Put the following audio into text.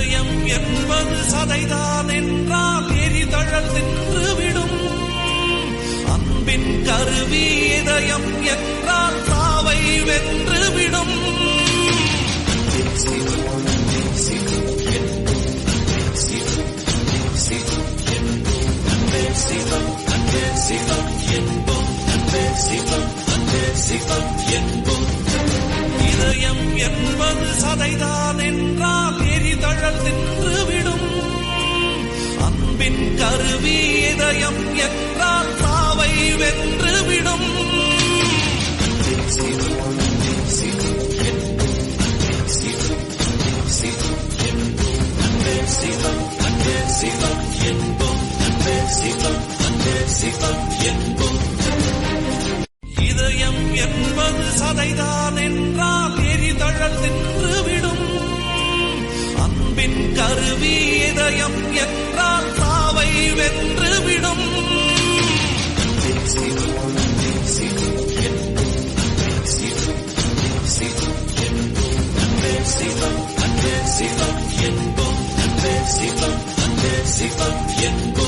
இதயம் என்பது சதைதான் என்றால் எரிதழல் நின்றுவிடும். அன்பின் கருவி இதயம் என்றால் சாவை வென்றுவிடும். இதயம் என்பது சதைதான் என்றால் எரிதழல் நின்றுவிடும். அன்பின் கருவி இதயம் என்றால் சாவை வென்றுவிடும். இதயம் என்பது சதைதான் என்றால் எரிதழல் நின்றுவிடும். அன்பின் கருவி இதயம் என்றால் சாவை வென்றுவிடும். சிவம் என்போம்.